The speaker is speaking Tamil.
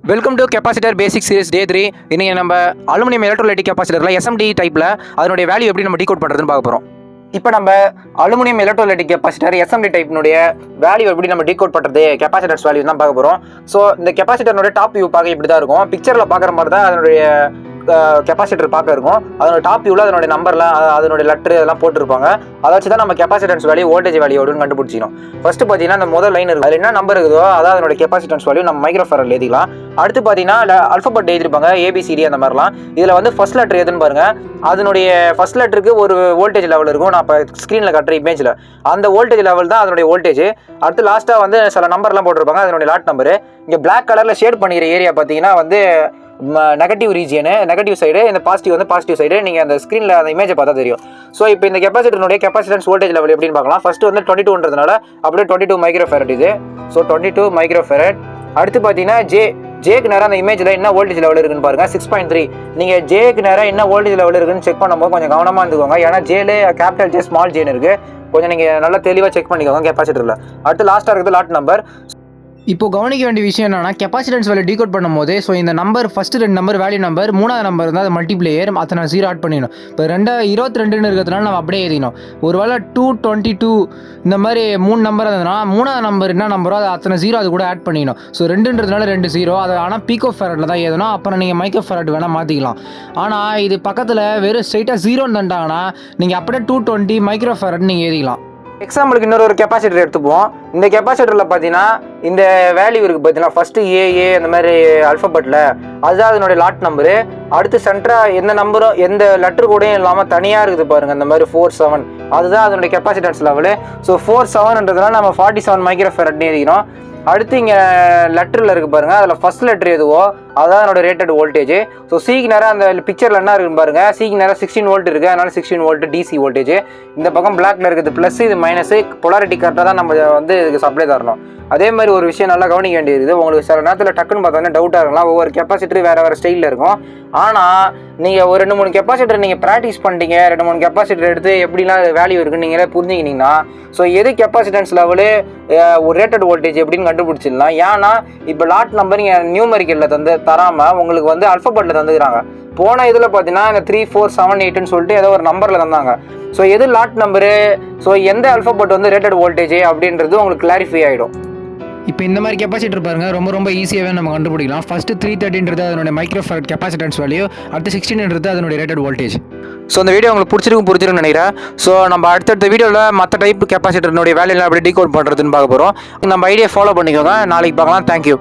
Welcome to capacitor basic series day 3. இன்னைக்கு நம்ம அலுமினியம் எலக்ட்ரோலைட்டிக் கெப்பாசிட்டரில் எஸ்எம்டி டைப்பில் அதனுடைய வேல்யூ எப்படி நம்ம டீகோட் பண்ணுறதுன்னு பார்க்க போகிறோம். இப்போ நம்ம அலுமினியம் எலக்ட்ரோலைட்டிக் கெப்பாசிட்டர் எஸ்எம்டி டைப்னுடைய வேல்யூ எப்படி நம்ம டீகோட் பண்ணுறது, கெப்பாசிட்டர்ஸ் வேல்யூ தான் பார்க்க போகிறோம். ஸோ இந்த கெப்பாசிட்டர்னுடைய டாப் வியூ பார்க்க இப்படி தான் இருக்கும். பிக்சரில் பார்க்குற மாதிரி தான் அதனுடைய கெப்பாசிட்டர் பார்க்க இருக்கும். அதனோட டாப் வியூவில் அதனுடைய நம்பர்லாம், அதனுடைய லெட்ரு அதெல்லாம் போட்டுருப்பாங்க. அதை வச்சு தான் நம்ம கெப்பாசிட்டன்ஸ் வேல்யூ, வோல்டேஜ் வேல்யூ அப்படின்னு கண்டுபிடிச்சிக்கணும். ஃபர்ஸ்ட் பார்த்தீங்கன்னா அந்த முதல் லைன் இருக்குது, அதில் என்ன நம்பர் இருக்குதோ அதான் அதனுடைய கெப்பாசிட்டன்ஸ் வேல்யூ நம்ம மைக்ரோஃபாரட்ல எழுதிக்கலாம். அடுத்து பார்த்தீங்கன்னா அல்ஃபபெட் எழுதிருப்பாங்க, ஏபிசிடி அந்த மாதிரிலாம். இதில் வந்து ஃபர்ஸ்ட் லெட்டர் எதுன்னு பாருங்க. அதனுடைய ஃபர்ஸ்ட் லெட்டருக்கு ஒரு வோல்டேஜ் லெவல் இருக்கும். நான் இப்போ ஸ்க்ரீனில் கட்டுற இமேஜில் அந்த வோல்டேஜ் லெவல் தான் அதனுடைய வோல்டேஜ். அடுத்து லாஸ்ட்டாக வந்து சில நம்பர்லாம் போட்டிருப்பாங்க, அதனுடைய லாட் நம்பரு. இங்கே பிளாக் கலரில் ஷேட் பண்ணிக்கிற ஏரியா பார்த்தீங்கன்னா வந்து நெகட்டிவ் ரீஜியனு, நெகட்டிவ் சைடு, இந்த பாசிட்டிவ் வந்து பாசிட்டிவ் சைடு. நீங்கள் அந்த ஸ்க்ரீனில் அந்த இமேஜை பார்த்தா தெரியும். ஸோ இப்போ இந்த கெப்பாசிட்டருடைய கெப்பாசிட்டன்ஸ் வோல்டேஜ் லெவல் எப்படின்னு பார்க்கலாம். ஃபர்ஸ்ட் வந்து 22ன்றதுனால அப்படியே 22 மைக்ரோஃபேரட் இது. So 22 microfarad. அடுத்து பார்த்தீங்கன்னா ஜேக்கு நேரம் அந்த இமேஜில் என்ன வோல்டேஜ் லெவல் இருக்குன்னு பாருங்க, 6.3. நீங்கள் ஜேக்கு நேரம் என்ன வோல்டேஜ் லெவல் இருக்குன்னு செக் பண்ணும்போது கொஞ்சம் கவனமாக இருந்துக்கோங்க. ஏன்னா ஜேல கேபிட்டல் ஜே, ஸ்மால் ஜேன்னு இருக்குது. கொஞ்சம் நீங்கள் நல்லா தெளிவாக செக் பண்ணிக்கோங்க கெப்பாசிட்டரில். அடுத்து லாஸ்ட்டாக இருக்குது லாட் நம்பர். இப்போ கவனிக்க வேண்டிய விஷயம் என்னன்னா, கெப்பாசிட்டன்ஸ் வேல்யூ டீகோட் பண்ணும்போது ஸோ இந்த number first 2 number value number, 3வது நம்பர் இருந்தால் அது மல்டிப்ளேயர், அதை நான் 0 ஆட் பண்ணிடணும். இப்போ 22ன்னு இருக்கிறதுனால நம்ம அப்படியே எழுதினோம். ஒரு வேளை 222 இந்த மாதிரி 3 நம்பர் இருந்ததுன்னா 3வது நம்பர் என்ன நம்பரோ அதை அத்தனை 0 அது கூட ஆட் பண்ணிடணும். ஸோ 2ன்றதுனால 2 0. அது ஆனால் பீக்கோ ஃபேரட்டில் தான் எழுதணும். அப்புறம் நீங்கள் மைக்ரோ ஃபேரட் வேணால் மாற்றிக்கலாம். ஆனால் இது பக்கத்தில் வெறும் ஸ்ட்ரைட்டாக 0ன்னு தந்தாங்கன்னா நீங்கள் அப்படியே 220 மைக்ரோ ஃபேரட் நீங்கள் எழுதிக்கலாம். எக்ஸாம்பிளுக்கு இன்னொரு கெப்பாசிட்டர் எடுத்துப்போம். இந்த கெப்பாசிட்டரில் பார்த்தீங்கன்னா இந்த வேல்யூ இருக்குது பார்த்தீங்கன்னா, ஃபஸ்ட்டு ஏஏ அந்த மாதிரி அல்ஃபபெட்டில் அதுதான் அதனுடைய லாட் நம்பரு. அடுத்து சென்டராக எந்த நம்பரும் எந்த லெட்டர் கூடயும் இல்லாமல் தனியாக இருக்குது பாருங்கள், அந்த மாதிரி 47, அதுதான் அதனுடைய கெப்பாசிட்டன்ஸ் லெவலு. ஸோ 47ன்றதுனால நம்ம 47 மைக்ரோ ஃபேரட்னு எழுதிக்கிறோம். அடுத்து இங்கே லெட்டரில் இருக்குது பாருங்கள், அதில் ஃபஸ்ட் லெட்டர் எதுவோ அதுதான் என்னோட ரேட்டட் வோல்டேஜ். ஸோ சிக்கு நேரம் அந்த பிக்சரில் என்ன இருக்குன்னு பாருங்கள், சிக்கு நேரம் 16 வோல்ட் இருக்குது, அதனால 16 வோல்ட் டிசி வோல்டேஜ். இந்த பக்கம் பிளாக்ல இருக்குது ப்ளஸ், இது மைனஸு. பொலாரிட்டி கரெக்டாக தான் நம்ம வந்து இதுக்கு சப்ளை தரணும். அதே மாதிரி ஒரு விஷயம் நல்லா கவனிக்க வேண்டியது, உங்களுக்கு சில நேரத்தில் டக்குன்னு பார்த்தோன்னா டவுட்டாக இருக்கலாம். ஒவ்வொரு கெப்பாசிட்டர் வேறு ஸ்டைலில் இருக்கும். ஆனால் நீங்கள் ஒரு 2-3 கெப்பாசிட்டர் நீங்கள் ப்ராக்டிஸ் பண்ணிட்டீங்க, 2-3 கெப்பாசிட்டர் எடுத்து எப்படிலாம் வேல்யூ இருக்குன்னு நீங்களே புரிஞ்சுக்கினீங்கன்னா ஸோ எது கெப்பாசிட்டன்ஸ் லெவலு, ஒரு ரேட்டட் வோல்டேஜ் எப்படின்னு கண்டுபிடிச்சிடலாம். ஏன்னா இப்போ லாட் நம்பர் நீங்கள் நியூமெரிக்கலில் தராமல் உங்களுக்கு வந்து அல்ஃபபெட்டில் தந்துக்கிறாங்க. போன இதில் பார்த்தீங்கன்னா இந்த 3 4 7 8ன்னு சொல்லிட்டு ஏதோ ஒரு நம்பரில் தந்தாங்க. ஸோ எது லாட் நம்பரு, ஸோ எந்த அல்ஃபபெட் வந்து ரேட்டட் வோல்டேஜ் அப்படின்றது உங்களுக்கு கிளாரிஃபை ஆகிடும். இப்போ இந்த மாதிரி கெப்பாசிட்டர் பாருங்கள், ரொம்ப ஈஸியாகவே நம்ம கண்டுபிடிக்கலாம். ஃபஸ்ட்டு 330ன்றது அதனுடைய மைக்ரோஃபேரட் கெப்பாசிட்டன்ஸ் வேல்யூ, அடுத்து 16ன்றது அதனுடைய ரேட்டட் வோல்டேஜ். ஸோ இந்த வீடியோ உங்களுக்கு புரிஞ்சிருக்குன்னு நினைக்கிறேன். ஸோ நம்ம அடுத்தடுத்த வீடியோவில் மற்ற டைப் கெப்பாசிட்டர்னுடைய வேல்யூலாம் எப்படி டீகோட் பண்ணுறதுன்னு பார்க்க போகிறோம். நம்ம ஐடியா ஃபாலோ பண்ணிக்கோங்க. நாளைக்கு பார்க்கலாம். தேங்க்யூ.